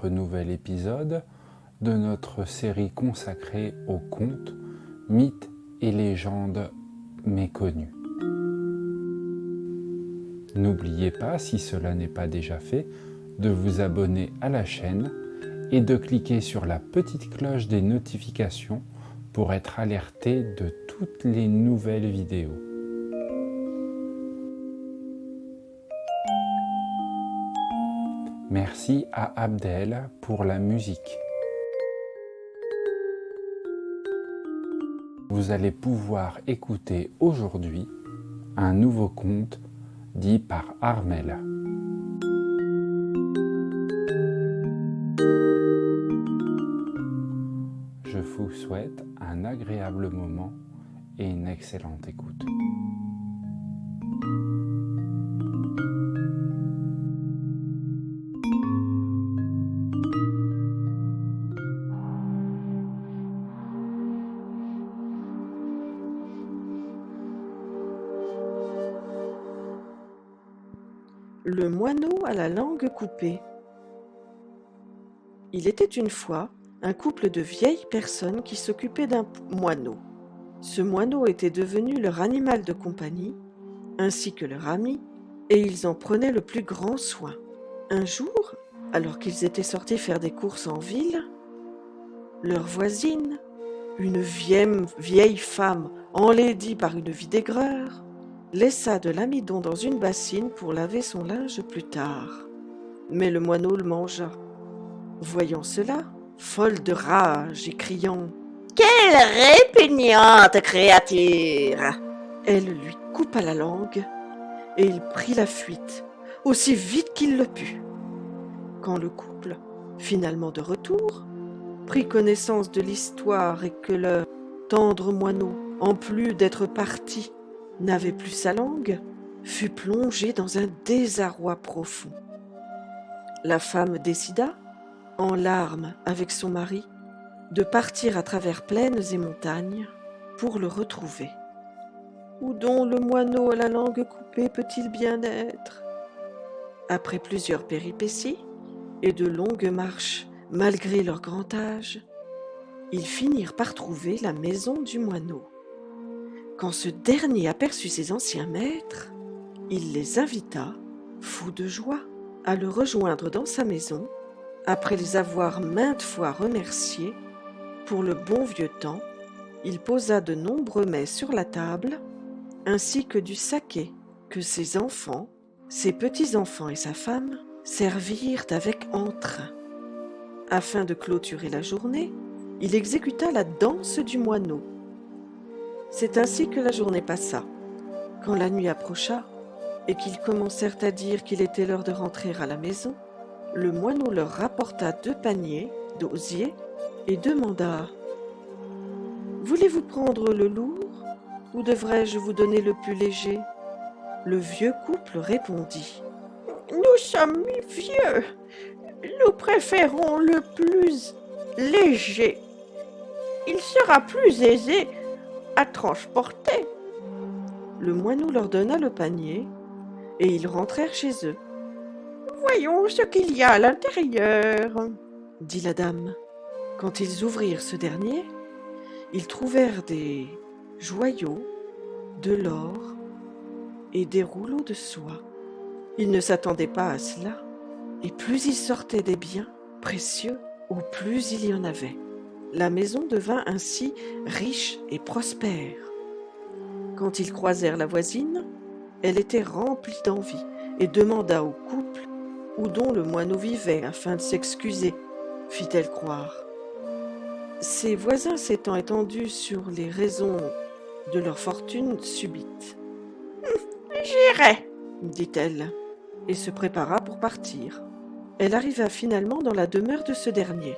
notre nouvel épisode de notre série consacrée aux contes, mythes et légendes méconnues. N'oubliez pas, si cela n'est pas déjà fait, de vous abonner à la chaîne et de cliquer sur la petite cloche des notifications pour être alerté de toutes les nouvelles vidéos. Merci à Abdel pour la musique. Vous allez pouvoir écouter aujourd'hui un nouveau conte dit par Armelle. Je vous souhaite un agréable moment et une excellente écoute. Le moineau à la langue coupée. Il était une fois un couple de vieilles personnes qui s'occupaient d'un moineau. Ce moineau était devenu leur animal de compagnie, ainsi que leur ami, et ils en prenaient le plus grand soin. Un jour, alors qu'ils étaient sortis faire des courses en ville, leur voisine, une vieille femme enlaidie par une vie d'aigreur, laissa de l'amidon dans une bassine pour laver son linge plus tard. Mais le moineau le mangea. Voyant cela, folle de rage et criant « Quelle répugnante créature !» elle lui coupa la langue et il prit la fuite, aussi vite qu'il le put. Quand le couple, finalement de retour, prit connaissance de l'histoire et que le tendre moineau, en plus d'être parti, n'avait plus sa langue, fut plongé dans un désarroi profond. La femme décida, en larmes avec son mari, de partir à travers plaines et montagnes pour le retrouver. Où donc le moineau à la langue coupée peut-il bien être ? Après plusieurs péripéties et de longues marches malgré leur grand âge, ils finirent par trouver la maison du moineau. Quand ce dernier aperçut ses anciens maîtres, il les invita, fou de joie, à le rejoindre dans sa maison, après les avoir maintes fois remerciés. Pour le bon vieux temps, il posa de nombreux mets sur la table, ainsi que du saké que ses enfants, ses petits-enfants et sa femme servirent avec entrain. Afin de clôturer la journée, il exécuta la danse du moineau. C'est ainsi que la journée passa. Quand la nuit approcha et qu'ils commencèrent à dire qu'il était l'heure de rentrer à la maison, le moineau leur rapporta 2 paniers d'osier et demanda « Voulez-vous prendre le lourd ou devrais-je vous donner le plus léger ?» Le vieux couple répondit « Nous sommes vieux, nous préférons le plus léger. Il sera plus aisé à transporter. » Le moineau leur donna le panier et ils rentrèrent chez eux. « Voyons ce qu'il y a à l'intérieur, » dit la dame. Quand ils ouvrirent ce dernier, ils trouvèrent des joyaux, de l'or et des rouleaux de soie. Ils ne s'attendaient pas à cela, et plus il sortait des biens précieux, au plus il y en avait. La maison devint ainsi riche et prospère. Quand ils croisèrent la voisine, elle était remplie d'envie et demanda au couple où donc le moineau vivait afin de s'excuser, fit-elle croire. Ses voisins s'étant étendus sur les raisons de leur fortune subite. « J'irai, » dit-elle, et se prépara pour partir. Elle arriva finalement dans la demeure de ce dernier.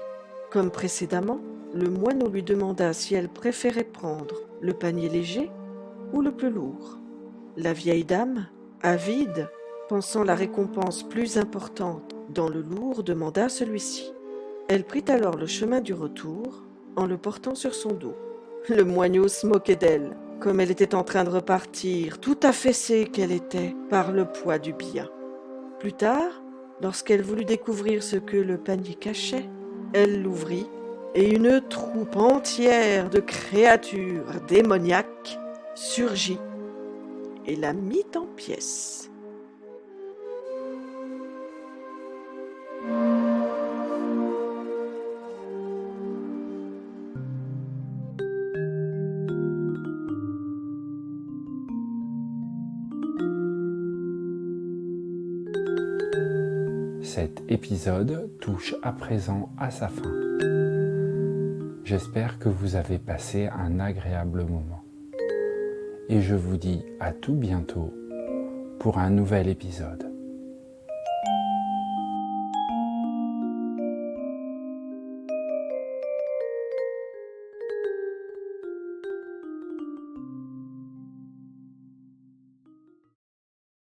Comme précédemment, le moineau lui demanda si elle préférait prendre le panier léger ou le plus lourd. La vieille dame, avide, pensant la récompense plus importante dans le lourd, demanda celui-ci. Elle prit alors le chemin du retour en le portant sur son dos. Le moineau se moquait d'elle, comme elle était en train de repartir, tout affaissée qu'elle était par le poids du bien. Plus tard, Lorsqu'elle voulut découvrir ce que le panier cachait, elle l'ouvrit et une troupe entière de créatures démoniaques surgit et la mit en pièces. Cet épisode touche à présent à sa fin. J'espère que vous avez passé un agréable moment. Et je vous dis à tout bientôt pour un nouvel épisode.